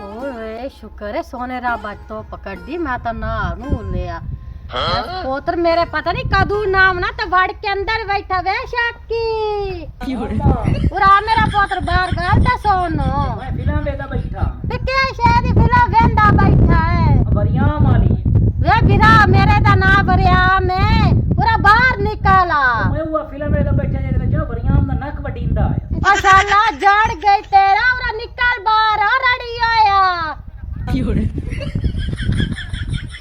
ओए शुक्र है सोने रा बात तो पकड़ दी मैं तो ना नू लिया पोत्र मेरे पता नहीं कदू नाम ना तो वाड़ के अंदर बैठा वे शाकी पूरा मेरा पोत्र बाहर गाता सोनो मैं फिल्म वेदा बैठा ते के शायद फिल्म वेंदा बैठा है बरियाम वाली वे बिरा मेरे दा ना बरियाम है पूरा बाहर निकाला मैं वो फिल्म वेदा बैठा जे जो बरियाम दा नक वडींदा है माशाल्लाह जड़ गई तेरा और निकाल बाहर आ रड़ी आया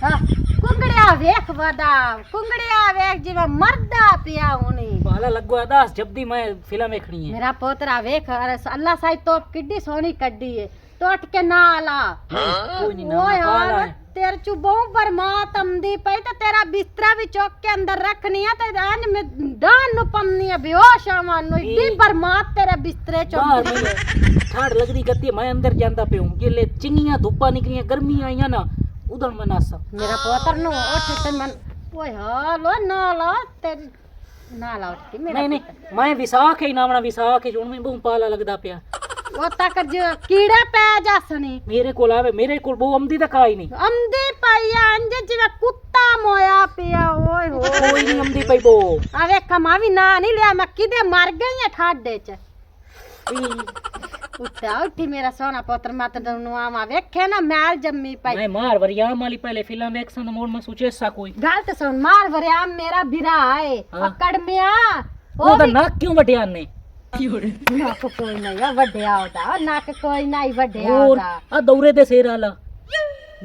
हाँ कुंगड़िया वेख वदा कुंगड़िया वेख जिवे मरदा पिया हुनी पाला लगवा दास जब दी मैं फिल्म देखनी है मेरा पोतरा वेख अरे अल्लाह साई तोप किड्डी सोनी कड्डी है तो अट के ना आला कोई नहीं ओए ना पाला यार तेरे चुबों पर मात अमदी पई तो तेरा बिस्तरा भी चौक के अंदर रखनी है तो आज में डान नु पमनी है बेहोश आवां नु इतनी बरमात तेरे बिस्तरे बाहर चौक में ठाड़ लगदी गत्ती मैं अंदर जांदा पे हूं ये ले चिंगियां धुप्पा निकलियां गर्मी आईयां ना उधर मैं नासा मेरा पोतर नु उठ ते मन ओए हालो ना ला तेरी ना ला उठ के मेरा नहीं नहीं मैं विसाख ही नामना विसाख ही में बहु पाला लगदा पिया वो तक जो कीड़े पै जासनी मेरे कोल आवे मेरे कोल बहु अमदी तक आई नहीं अमदी पाइया अंजे जिवे कुत्ता मोया पिया ओए हो कोई नहीं अमदी पई बो अवे कमावी ना नहीं लिया मैं किदे मर गई है ठाडे च उठा उठी मेरा सोना पुत्र मत नुआवा वेखे ना मैल जम्मी पाई मैं मार वरियाम वाली पहले फिल्म देख सन मोड़ में सोचे सा कोई गलत सुन मार वरिया मेरा बिरा है हाँ। पकड़ मिया वो तो नाक क्यों वटियान ने नाक कोई नहीं है वड्डिया होता नाक कोई नहीं वड्डिया और होता आ दौरे दे सेर आला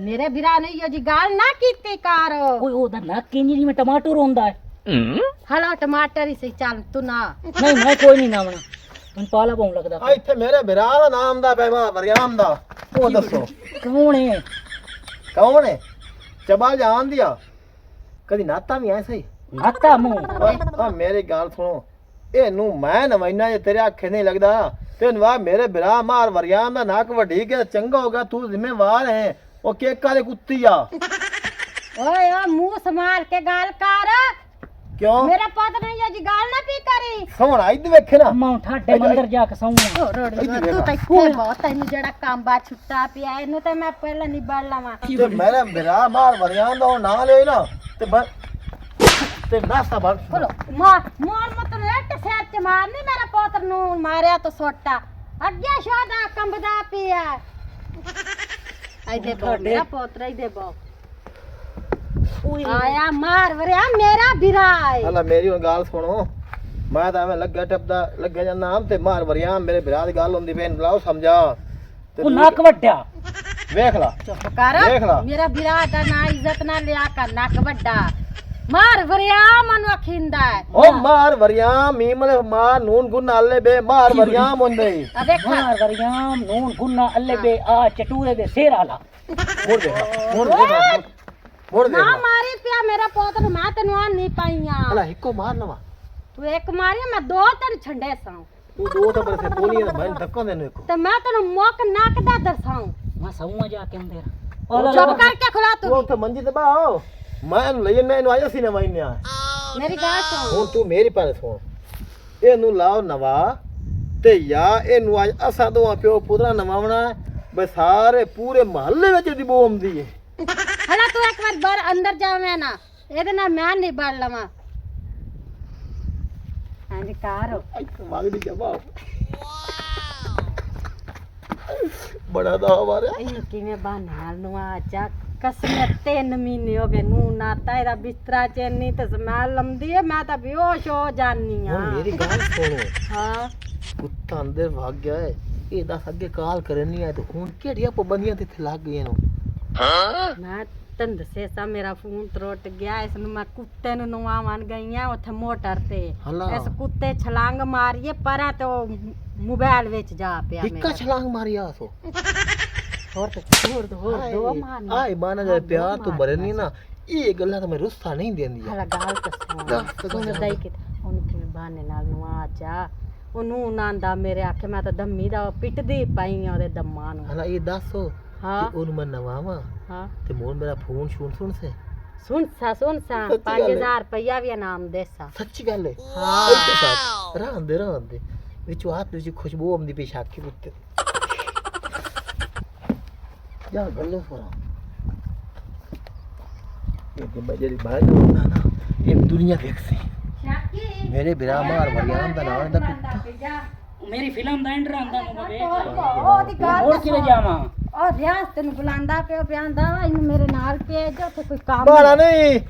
मेरे बिरा नहीं यो जी गाल ना कीती कारो ओए ओ दा नाक किंजी में टमाटर रोंदा है हला टमाटर ही सही चल तू ना नहीं मैं कोई नहीं नामना मन पाला बहु लगदा ਆ ਇੱਥੇ ਮੇਰੇ ਵਿਰਾ ਦਾ ਨਾਮ ਦਾ ਪੈਵਾ ਵਰਿਆਮ ਦਾ ਉਹ ਦੱਸੋ कौन है ਕੌਣ ਹੈ ਚਬਾ ਜਾਣ ਦਿਆ ਕਦੀ ਨਾਤਾ ਵੀ ਐਸਾ ਹੀ नाता मुंह ਆ ਮੇਰੀ ਗੱਲ ਸੁਣੋ ਇਹਨੂੰ ਮੈਂ ਨਵੈਨਾ ਜੇ ਤੇਰੇ ਅੱਖੇ ਨਹੀਂ ਲੱਗਦਾ ਤੈਨੂੰ ਵਾ ਮੇਰੇ ਵਿਰਾ ਮਾਰ ਵਰਿਆਮ ਦਾ ਨੱਕ ਵੱਢੀ ਕੇ ਚੰਗਾ ਹੋਗਾ ਤੂੰ ਜ਼ਿੰਮੇਵਾਰ ਹੈ ਉਹ ਕੇਕਾ ਦੇ ਕੁੱਤੀ ਆ ओए ओ मुंह संभाल के गाल कर ਕਿਉਂ मेरा पुत्र नहीं यो जी गाल ना पी करी ਸੋਹਣਾ ਇੱਧ ਵੇਖੇ ਨਾ अम्मा ठाडे मंदिर जाके सौंगा ओ रोड़ी तू तो खूब बहुत तैਨੂੰ ਜਿਹੜਾ ਕੰਮ ਬਾ ਛੁੱਟਾ ਪਿਆ ਇਹਨੂੰ ਤੇ ਮੈਂ ਪਹਿਲਾਂ ਨਿਬੜ ਲਵਾਂ ਤੇ ਮੇਰੇ ਵਿਰਾ ਮਾਰ ਵਰਿਆਮ ਦਾ ਉਹ ਨਾਂ ਲੈ ਨਾ ਤੇ ਤੇ ਨਾਸਾ ਬਣ बोलो मार मार मत रेट सिर च मारनी मेरा पुत्र नु मारिया तो सोटा अगे शोदा कंबदा पिया आई दे बो मेरा पुत्र आई दे बो आया मार वरिया मेरा बिराय ਹਲਾ ਮੇਰੀ ਹੁਣ ਗੱਲ ਸੁਣੋ ਮੈਂ ਤਾਂ ਐਵੇਂ ਲੱਗਾ ਟੱਪਦਾ ਲੱਗਿਆ ਜਾਂ ਨਾਮ ਤੇ ਮਾਰ ਵਰਿਆਮ ਮੇਰੇ ਵਿਰਾ ਦੀ ਗੱਲ ਹੁੰਦੀ ਵੇ ਬੁਲਾਓ ਸਮਝਾ ਤੇ ओ नाक वड्डा ਵੇਖ ਲਾ चुप कर देख ला। मेरा बिरा दा ना इज्जत ना लिया कर नक वड्डा मार वरिया मनु अखिंदा है ਉਹ ਮਾਰ ਵਰਿਆਮ ਮੀਮਲ ਮਾਰ ਨੂਨ ਗੁਨ ਆਲੇ ਬੇ ਮਾਰ ਵਰਿਆਮ ਹੁੰਦੇ अबे खा मार वरियाम नून गुन्ना अल्ले बे आ चटूरे दे सेर आला ਮੋੜ ਦੇ ਮੋੜ ਦੇ ਮੋੜ ਦੇ ना मारी पिया मेरा पुत्र मैं तेनु आ नहीं पाईया ਹਲਾ ਇੱਕੋ ਮਾਰ ਲਵਾ तू एक मारी मैं दो तेन छंडे साऊं ਤੂੰ ਦੋ ਤਾਂ ਬਰਸੇ ਬੋਲੀ ਮੈਂ ਧੱਕਾ ਦੇਨੂੰ ਇੱਕੋ ते मैं तेनु मुक नाक दा दरसाऊं मैं सौंगा जाके अंदर चुप करके खुला ਤੂੰ तू ਉੱਥੇ ਮੰਜੀ ਤੇ ਬਾਓ ਮੈਂ ਇਹਨੂੰ ਲਈ ਜੰਨਾ ਇਹਨੂੰ ਆਇਆ ਸੀ ਨਾ ਮੈਨਾਂ मेरी गाल सुन ਹੁਣ ਤੂੰ ਮੇਰੀ ਪਰ ਸੁਣ ਇਹਨੂੰ ਲਾਓ ਨਵਾ ਤੇ ਯਾ ਇਹਨੂੰ ਅੱਜ ਅਸਾਂ ਦੋਵਾਂ ਪਿਓ ਪੁੱਤਰਾ ਨਵਾਵਣਾ ਬਈ ਸਾਰੇ ਪੂਰੇ ਮਹੱਲੇ ਵਿੱਚ ਦੀ ਬੋ ਆਉਂਦੀ ਏ हला तू एक बार बाहर अंदर जावे ना ਇਹਦੇ ਨਾਲ ਮੈਂ ਨਹੀਂ ਬੜ ਲਵਾਂ ਹਾਂਜੀ ਕਾਰੋ ਮੰਗਦੀ ਜਵਾਬ ਬੜਾ ਦਾ ਹਮਾਰਾ ਇਹਨੂੰ ਕਿਵੇਂ ਬਹਾਨੇ ਨਾਲ ਨਵਾ ਚੱਕ ਕਸਮੇ 3 ਮਹੀਨੇ ਹੋ ਗਏ ਨੂੰ ਨਾਤਾ ਇਹਦਾ ਬਿਸਤਰਾ ਚੈਨੀ ਤੇ ਸਮੈਲ ਲੰਦੀ ਹੈ ਮੈਂ ਤਾਂ ਬੇਹੋਸ਼ ਹੋ ਜਾਨੀ ਆ ਹੁਣ ਮੇਰੀ ਗੱਲ ਸੁਣੋ ਹਾਂ ਕੁੱਤਾ ਅੰਦਰ ਭਾਗ ਗਿਆ ਹੈ ਇਹ ਦੱਸ ਅੱਗੇ ਕਾਲ ਕਰਨੀ ਹੈ ਤੇ ਹੁਣ ਕਿਹੜੀਆਂ ਪਾਬੰਦੀਆਂ ਤੇ ਇੱਥੇ ਲੱਗ ਗਈਆਂ ਨੂੰ ਮੈਂ ਤੈਨੂੰ ਦੱਸਿਆ ਸਾ ਮੇਰਾ ਫੋਨ ਤਰੁੱਟ ਗਿਆ ਇਸ ਨੂੰ ਮੈਂ ਕੁੱਤੇ ਨੂੰ ਨਵਾਉਣ ਗਈ ਆ ਉੱਥੇ ਮੋਟਰ ਤੇ ਹਲਾ ਇਸ ਕੁੱਤੇ ਛਲਾਂਗ ਮਾਰੀਏ ਪਰਾਂ ਤੇ ਉਹ ਮੋਬਾਈਲ ਵਿੱਚ ਜਾ ਪਿਆ ਇੱਕਾ ਛਲਾਂਗ ਮਾਰਿਆ ਸੋ ਹੋਰ ਦੋ ਮਾਰਨਾ ਆਏ ਬਾਨਾ ਜੇ ਪਿਆਰ ਤੂੰ ਬਰੇ ਨਹੀਂ ਨਾ ਇਹ ਗੱਲਾਂ ਤਾਂ ਮੈਂ ਰੁੱਸਾ ਨਹੀਂ ਦਿੰਦੀ ਹਲਾ ਗਾਲ ਤਾਂ ਸੁਣ ਦਈ ਕਿ ਉਹਨੂੰ ਕਿਵੇਂ ਬਹਾਨੇ ਨਾਲ ਨਵਾ ਚਾ ਉਹਨੂੰ ਨਾਂਦਾ ਮੇਰੇ ਆਖੇ ਮੈਂ ਤਾਂ ਦੰਮੀ ਦਾ ਪਿੱਟਦੀ ਪਈ ਆ ਉਹਦੇ ਦੰਮਾਂ ਨੂੰ ਹਲਾ ਇਹ ਦੱਸੋ ਹਾਂ ਉਹਨੂੰ ਮੈਂ ਨਵਾਵਾਂ ਹਾਂ ਤੇ ਮੋਨ ਮੇਰਾ ਫੋਨ ਸੁਣ ਸੇ ਸੁਣ ਸਾ ਸੱਚੀ ਗੱਲ ਹੈ। 5000 ਰੁਪਇਆ ਵੀ ਇਨਾਮ ਦੇਸਾ ਸੱਚੀ ਗੱਲ ਹੈ ਹਾਂ ਇੱਥੇ ਸਾਥ ਰਹਿੰਦੇ ਵਿੱਚੋਂ ਹੱਥ ਵਿੱਚ ਖੁਸ਼ਬੂ ਆਉਂਦੀ ਪਈ ਸ਼ਾਕੀ ਪੁੱਤ ਜਾ ਗੱਲੋਂ ਫੋਰਾ ਇਹ ਤੇ ਮੈਂ ਜਿਹੜੀ ਬਾਹਰ ਜਾਉਂਦਾ ਨਾ ਇਹ ਦੁਨੀਆ ਵੇਖ ਸੀ ਸ਼ਾਕੀ ਮੇਰੇ ਬਿਰਾ ਮਾਰ ਵਰਿਆਮ ਦਾ ਨਾਮ ਦਾ ਕੁੱਤਾ ਮੇਰੀ ਫਿਲਮ ਦਾ ਐਂਡਰ ਆਂਦਾ ਨੂੰ ਮੈਂ ਵੇਖ ਉਹਦੀ ਗੱਲ ਹੋਰ ਕਿਵੇਂ ਜਾਵਾਂ ਉਹ ਰਿਆਸ ਤੈਨੂੰ ਬੁਲਾਉਂਦਾ ਪਿਓ ਪਿਆਂਦਾ ਇਹਨੂੰ ਮੇਰੇ ਨਾਲ ਭੇਜ ਉੱਥੇ ਕੋਈ ਕੰਮ ਬਾਲਾ ਨਹੀਂ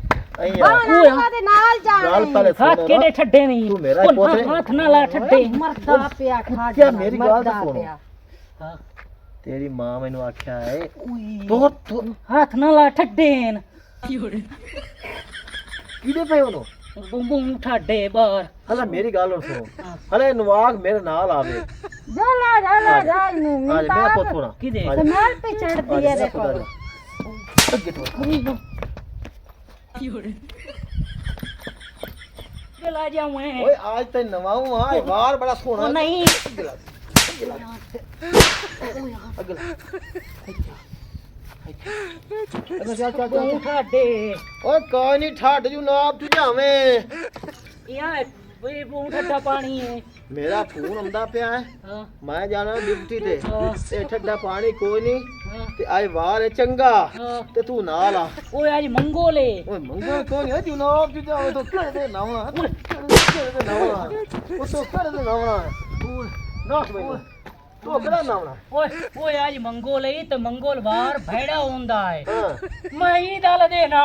ਅਈਆ ਬਾਣਾ ਉਹਦੇ ਨਾਲ ਗੱਲ ਜਾਣਾ ਪਹਿਲੇ ਹੱਥ ਸੁਣ ਕਿਹੜੇ ਠੱਡੇ ਨਹੀਂ ਤੂੰ ਮੇਰਾ ਉਹ ਪੋਤਰੇ ਹੱਥ ਨਾ ਲਾ ਠੱਡੇ ਮਰਦਾ ਪਿਆ ਖਾ ਕਿਆ ਮੇਰੀ ਗੱਲ ਤਾਂ ਮਰਦਾ ਸੁਣੋ। ਪਿਆ। ਹਾਂ, ਤੇਰੀ ਮਾਂ ਮੈਨੂੰ ਆਖਿਆ ਹੈ ਤੋ ਹੱਥ ਨਾ ਲਾ ਠੱਡੇਨ ਕਿਹਦੇ ਪਏ ਉਹਨੂੰ ਬੂੰ ਬੂੰ ਠੱਡੇ ਬਾਹਰ ਹਲਾ ਮੇਰੀ ਗੱਲ ਹੁਣ ਸੁਣੋ ਹਲੇ ਨਵਾਗ ਮੇਰੇ ਨਾਲ ਆਵੇ ਜਾ ਜਾ ਇਹਨੂੰ ਆ ਜਾ ਮੇਰਾ ਪੁੱਤ ਹੋਣਾ ਕਿਹਦੇ? ਆ ਜਾ। ਨਾਲ ਪੇ ਚੜਦੀ ਹੈ ਦੇਖੋ ਅੱਗੇ ਤੋਂ ਚਲਾ ਜਾਵੇਂ ਓਏ ਅੱਜ ਤੇ ਨਵਾਉ ਆ ਵਾਰ ਬੜਾ ਸੋਹਣਾ ਉਹ ਨਹੀਂ ਤੂੰ ਠੱਡੇ ਓਏ ਕੋਈ ਨਹੀਂ ਠੱਡ ਜੂ ਨਾਪ ਤੂੰ ਜਾਵੇਂ ਯਾ ਵੇ ਬੂੰ ਠੱਡਾ ਪਾਣੀ ਹੈ ਮੇਰਾ ਫੋਨ ਆਉਂਦਾ ਪਿਆ ਹੈ ਹਾਂ ਮੈਂ ਜਾਣਾ ਡਿਊਟੀ ਤੇ ਹਾਂ। ਤੇ ਠੱਡਾ ਪਾਣੀ ਕੋਈ ਨਹੀਂ ਹਾਂ ਤੇ ਅੱਜ ਵਾਰ ਹੈ ਚੰਗਾ ਹਾਂ। ਤੇ ਤੂੰ ਨਾਲ ਆ ਓਏ ਅੱਜ ਮੰਗੋਲੇ ਓਏ ਮੰਗੋ ਕੋਈ ਨਹੀਂ ਜੂ ਨਾਪ ਤੂੰ ਜਾਵੇਂ ਤੂੰ ਕਿਹੜੇ ਨਾਵਣਾ ਕਿਹੜੇ ਨਾਵਣਾ ਉਹ ਤੂੰ ਕਿਹੜੇ ਨਾਵਣਾ ਓਏ ਨਾਸ ਮੈਨੂੰ ਤੂੰ ਕਿਹੜਾ ਨਾਵਣਾ ਓਏ ਓਏ ਅੱਜ ਮੰਗੋਲੇ ਤੇ ਮੰਗੋਲ ਵਾਰ ਭੈੜਾ ਹੁੰਦਾ ਹੈ ਹਾਂ ਮੈਂ ਹੀ ਦਲ ਦੇ ਨਾਲ